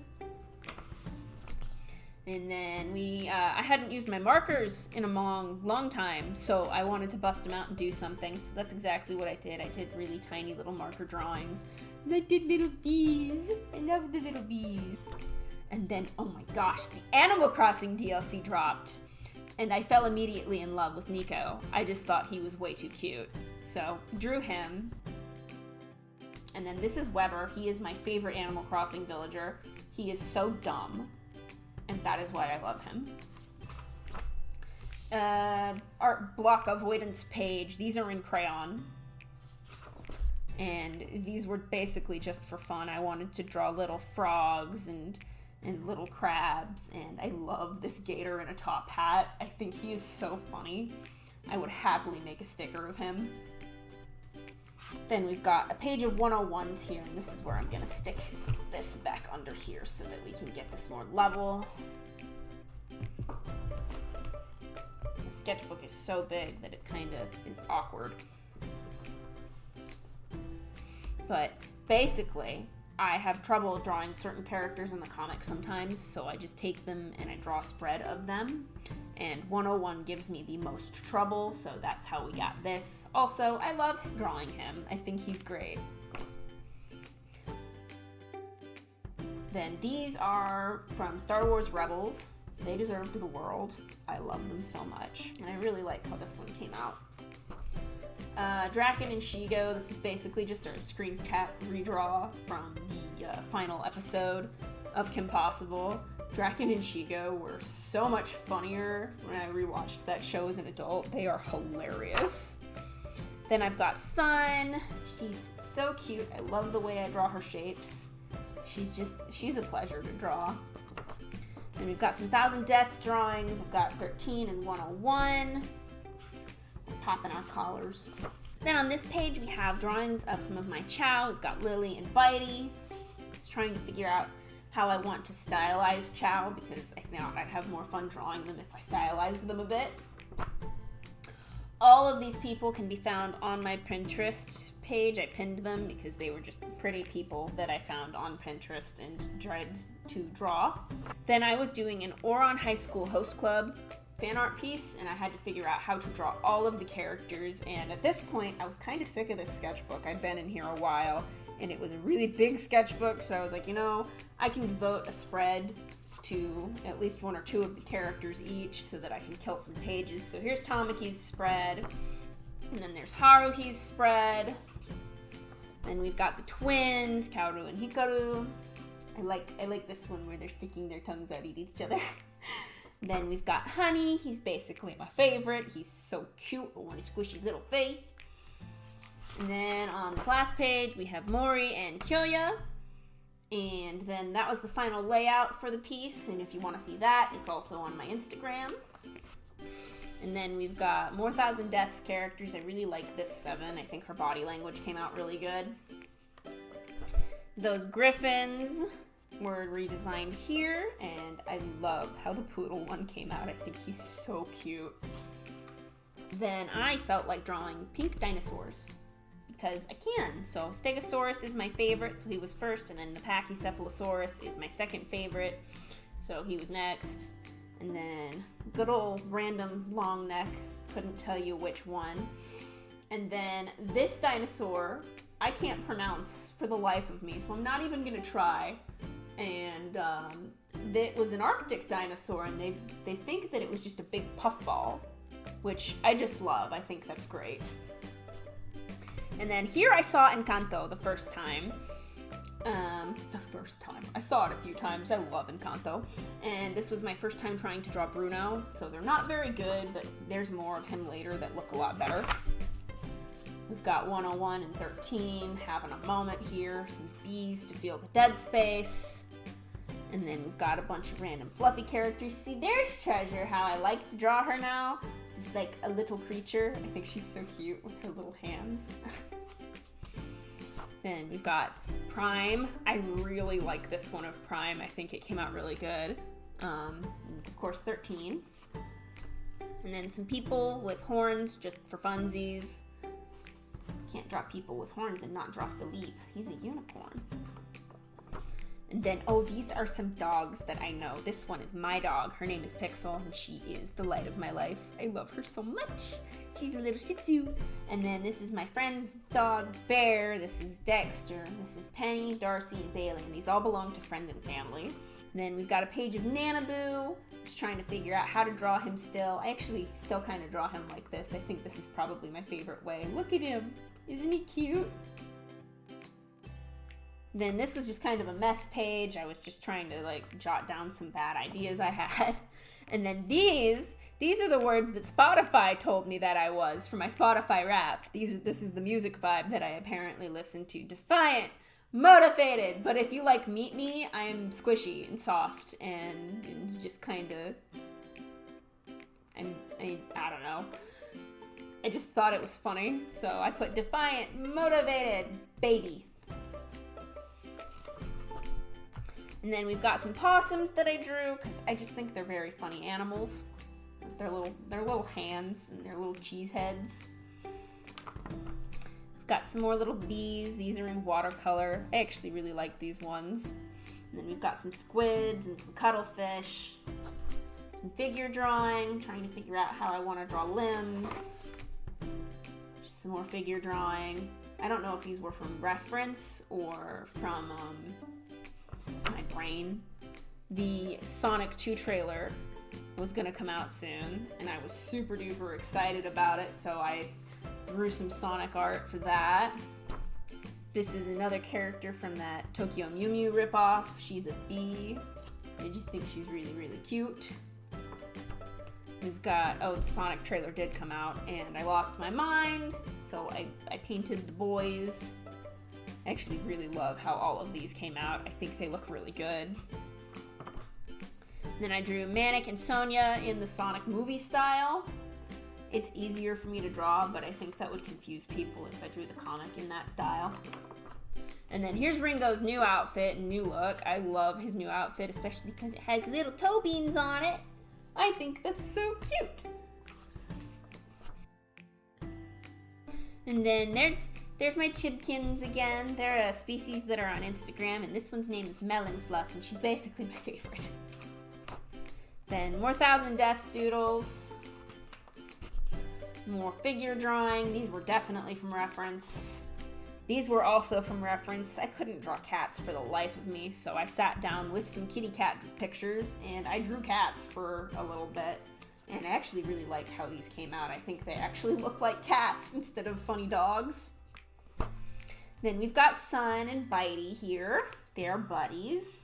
And then I hadn't used my markers in a long time, so I wanted to bust them out and do something, so that's exactly what I did. I did really tiny little marker drawings, and I did little bees. I love the little bees. And then, oh my gosh, the Animal Crossing DLC dropped, and I fell immediately in love with Nico. I just thought he was way too cute, so drew him. And then this is Weber. He is my favorite Animal Crossing villager. He is so dumb, and that is why I love him. Art block avoidance page. These are in crayon. And these were basically just for fun. I wanted to draw little frogs and little crabs, and I love this gator in a top hat. I think he is so funny. I would happily make a sticker of him. Then we've got a page of 101s here, and this is where I'm gonna stick this back under here so that we can get this more level. The sketchbook is so big that it kind of is awkward. But basically, I have trouble drawing certain characters in the comic sometimes, so I just take them and I draw a spread of them. And 101 gives me the most trouble, so that's how we got this. Also, I love drawing him. I think he's great. Then these are from Star Wars Rebels. They deserve the world. I love them so much. And I really like how this one came out. Draken and Shigo, this is basically just a screen cap redraw from the final episode of Kim Possible. Draken and Shigo were so much funnier when I rewatched that show as an adult. They are hilarious. Then I've got Sun. She's so cute. I love the way I draw her shapes. She's a pleasure to draw. And we've got some Thousand Deaths drawings. I've got 13 and 101. We're popping our collars. Then on this page, we have drawings of some of my Chow. We've got Lily and Bitey. Just trying to figure out how I want to stylize Chow because I found I'd have more fun drawing them if I stylized them a bit. All of these people can be found on my Pinterest page. I pinned them because they were just pretty people that I found on Pinterest and tried to draw. Then I was doing an Oron High School Host Club fan art piece, and I had to figure out how to draw all of the characters. And at this point, I was kind of sick of this sketchbook. I'd been in here a while, and it was a really big sketchbook, so I was like, you know, I can devote a spread to at least one or two of the characters each so that I can kill some pages. So here's Tamaki's spread, and then there's Haruhi's spread. Then we've got the twins, Kaoru and Hikaru. I like this one where they're sticking their tongues out at each other. Then we've got Honey. He's basically my favorite. He's so cute. I want to squish his little face. And then on this last page, we have Mori and Kyoya. And then that was the final layout for the piece. And if you want to see that, it's also on my Instagram. And then we've got more Thousand Deaths characters. I really like this 7. I think her body language came out really good. Those griffins were redesigned here, and I love how the poodle one came out. I think he's so cute. Then I felt like drawing pink dinosaurs because I can. So Stegosaurus is my favorite, so he was first, and then the Pachycephalosaurus is my second favorite, so he was next. And then good old random long neck, couldn't tell you which one. And then this dinosaur, I can't pronounce for the life of me, so I'm not even gonna try. And it was an Arctic dinosaur, and they think that it was just a big puffball, which I just love. I think that's great. And then here I saw Encanto the first time. I saw it a few times. I love Encanto. And this was my first time trying to draw Bruno, so they're not very good, but there's more of him later that look a lot better. We've got 101 and 13 having a moment here. Some bees to feel the dead space. And then we've got a bunch of random fluffy characters. See, there's Treasure, how I like to draw her now. Just like a little creature. I think she's so cute with her little hands. Then we've got Prime. I really like this one of Prime. I think it came out really good. And of course, 13. And then some people with horns just for funsies. Can't draw people with horns and not draw Philippe. He's a unicorn. And then, oh, these are some dogs that I know. This one is my dog. Her name is Pixel, and she is the light of my life. I love her so much. She's a little Shih Tzu. And then this is my friend's dog, Bear. This is Dexter. This is Penny, Darcy, and Bailey. And these all belong to friends and family. And then we've got a page of Nanaboo. Just trying to figure out how to draw him still. I actually still kind of draw him like this. I think this is probably my favorite way. Look at him. Isn't he cute? Then this was just kind of a mess page. I was just trying to like jot down some bad ideas I had. And then these are the words that Spotify told me that I was for my Spotify Wrapped. This is the music vibe that I apparently listened to. Defiant, motivated. But if you like Meet Me, I'm squishy and soft and just kind of, I don't know. I just thought it was funny, so I put defiant, motivated, baby. And then we've got some possums that I drew, because I just think they're very funny animals. Their little hands and their little cheese heads. We've got some more little bees. These are in watercolor. I actually really like these ones. And then we've got some squids and some cuttlefish. Some figure drawing, trying to figure out how I want to draw limbs. Just some more figure drawing. I don't know if these were from reference or from my brain. The Sonic 2 trailer was gonna come out soon, and I was super duper excited about it, so I drew some Sonic art for that. This is another character from that Tokyo Mew Mew ripoff. She's a bee. I just think she's really, really cute. We've got, oh, the Sonic trailer did come out, and I lost my mind, so I painted the boys. I actually really love how all of these came out. I think they look really good. Then I drew Manic and Sonia in the Sonic movie style. It's easier for me to draw, but I think that would confuse people if I drew the comic in that style. And then here's Ringo's new outfit and new look. I love his new outfit, especially because it has little toe beans on it. I think that's so cute. And then there's my Chibkins again. They're a species that are on Instagram, and this one's name is Melon Fluff, and she's basically my favorite. Then more Thousand Deaths doodles. More figure drawing. These were definitely from reference. These were also from reference. I couldn't draw cats for the life of me, so I sat down with some kitty cat pictures, and I drew cats for a little bit. And I actually really liked how these came out. I think they actually look like cats instead of funny dogs. Then we've got Sun and Bitey here. They're buddies.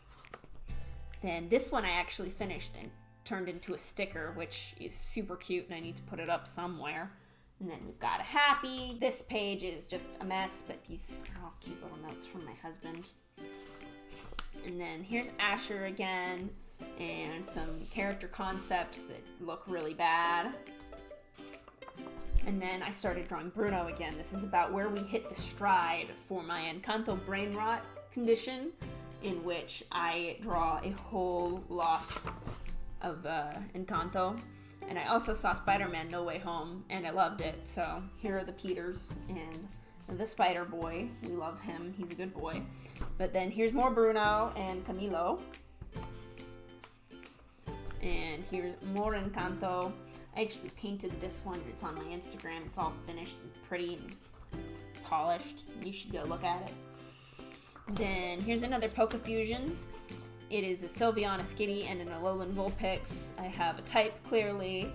Then this one I actually finished and turned into a sticker, which is super cute, and I need to put it up somewhere. And then we've got a Happy. This page is just a mess, but these are all cute little notes from my husband. And then here's Asher again, and some character concepts that look really bad. And then I started drawing Bruno again. This is about where we hit the stride for my Encanto brain rot condition, in which I draw a whole lot of Encanto. And I also saw Spider-Man No Way Home, and I loved it. So here are the Peters and the Spider Boy. We love him. He's a good boy. But then here's more Bruno and Camilo. And here's more Encanto. I actually painted this one. It's on my Instagram. It's all finished and pretty and polished. You should go look at it. Then here's another Poke Fusion. It is a Sylviana Skitty and an Alolan Vulpix. I have a type, clearly.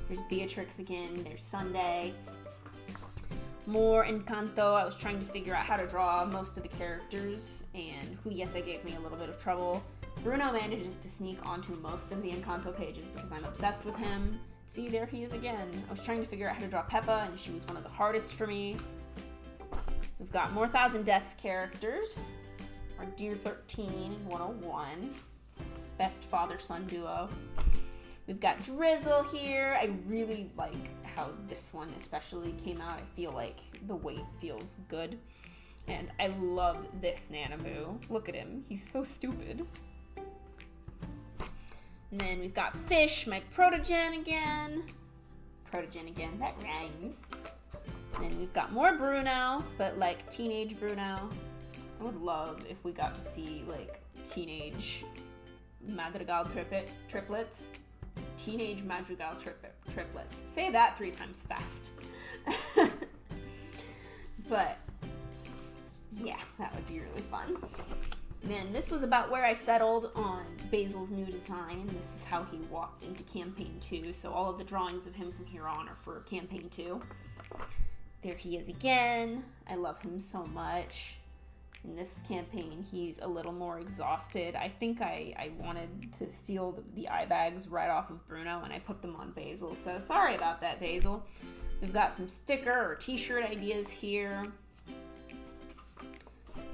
There's Beatrix again. There's Sunday. More Encanto. I was trying to figure out how to draw most of the characters, and Julieta gave me a little bit of trouble. Bruno manages to sneak onto most of the Encanto pages because I'm obsessed with him. See, there he is again. I was trying to figure out how to draw Peppa, and she was one of the hardest for me. We've got more Thousand Deaths characters. Our Dear 13 and 101. Best father-son duo. We've got Drizzle here. I really like how this one especially came out. I feel like the weight feels good. And I love this Nanaboo. Look at him. He's so stupid. And then we've got Fish, my Protogen again. Protogen again, that rhymes. And then we've got more Bruno, but like teenage Bruno. I would love if we got to see like teenage Madrigal triplets. Teenage Madrigal triplets. Say that 3 times fast. But yeah, that would be really fun. And then this was about where I settled on Basil's new design. This is how he walked into Campaign 2. So all of the drawings of him from here on are for Campaign 2. There he is again. I love him so much. In this campaign, he's a little more exhausted. I think I wanted to steal the eye bags right off of Bruno, and I put them on Basil. So sorry about that, Basil. We've got some sticker or t-shirt ideas here.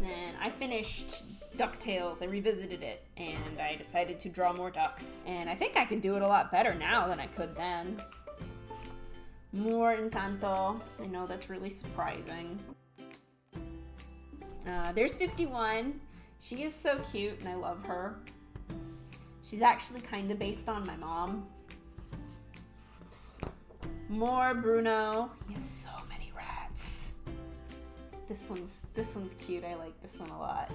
Then I finished DuckTales. I revisited it, and I decided to draw more ducks. And I think I can do it a lot better now than I could then. More Encanto. I know that's really surprising. There's 51. She is so cute, and I love her. She's actually kind of based on my mom. More Bruno. He has so many rats. This one's cute. I like this one a lot.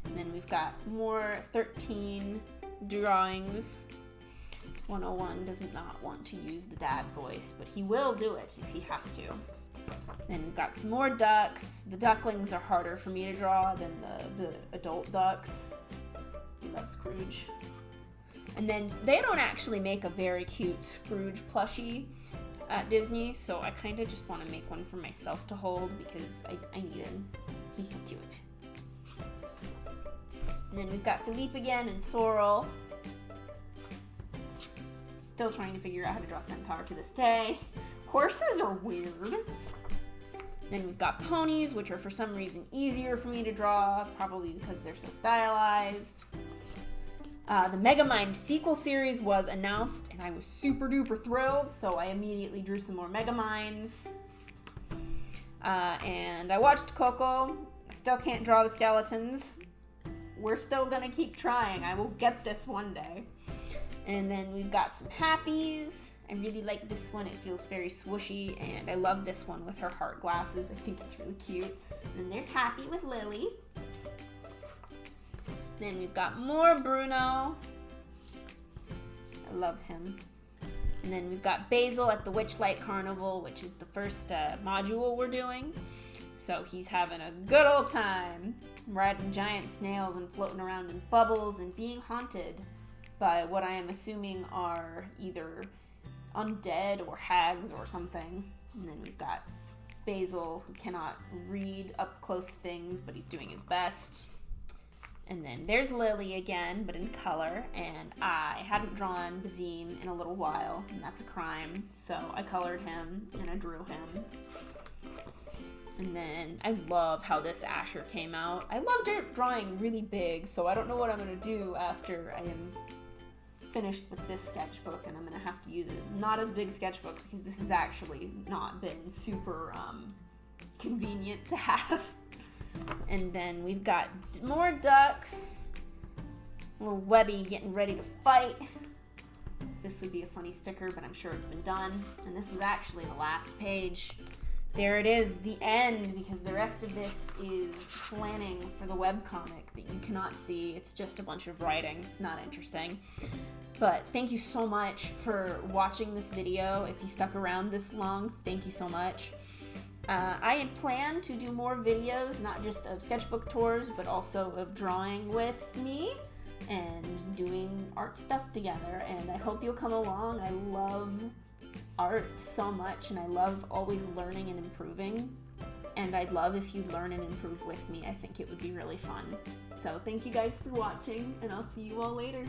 And then we've got more 13 drawings. 101 does not want to use the dad voice, but he will do it if he has to. Then we've got some more ducks. The ducklings are harder for me to draw than the adult ducks. We love Scrooge. And then they don't actually make a very cute Scrooge plushie at Disney, so I kind of just want to make one for myself to hold because I need him. He's so cute. And then we've got Philippe again and Sorrel. Still trying to figure out how to draw centaur to this day. Horses are weird. Then we've got ponies, which are for some reason easier for me to draw, probably because they're so stylized. The Megamind sequel series was announced, and I was super duper thrilled, so I immediately drew some more Megaminds. And I watched Coco. I still can't draw the skeletons. We're still gonna keep trying. I will get this one day. And then we've got some Happies. I really like this one. It feels very swooshy, and I love this one with her heart glasses. I think it's really cute. And then there's Happy with Lily. Then we've got more Bruno. I love him. And then we've got Basil at the Witchlight Carnival, which is the first module we're doing. So he's having a good old time, riding giant snails and floating around in bubbles and being haunted by what I am assuming are either undead or hags or something. And then we've got Basil, who cannot read up close things, but he's doing his best. And then there's Lily again, but in color, and I hadn't drawn Bazim in a little while, and that's a crime, so I colored him, and I drew him. And then I love how this Asher came out. I loved it drawing really big, so I don't know what I'm going to do after I am finished with this sketchbook, and I'm going to have to use it. Not as big sketchbook, because this has actually not been super convenient to have. And then we've got more ducks. Little Webby getting ready to fight. This would be a funny sticker, but I'm sure it's been done. And this was actually the last page. There it is, the end, because the rest of this is planning for the webcomic that you cannot see. It's just a bunch of writing. It's not interesting. But thank you so much for watching this video. If you stuck around this long, thank you so much. I had planned to do more videos, not just of sketchbook tours, but also of drawing with me and doing art stuff together, and I hope you'll come along. I love art so much, and I love always learning and improving, and I'd love if you'd learn and improve with me. I think it would be really fun. So thank you guys for watching, and I'll see you all later.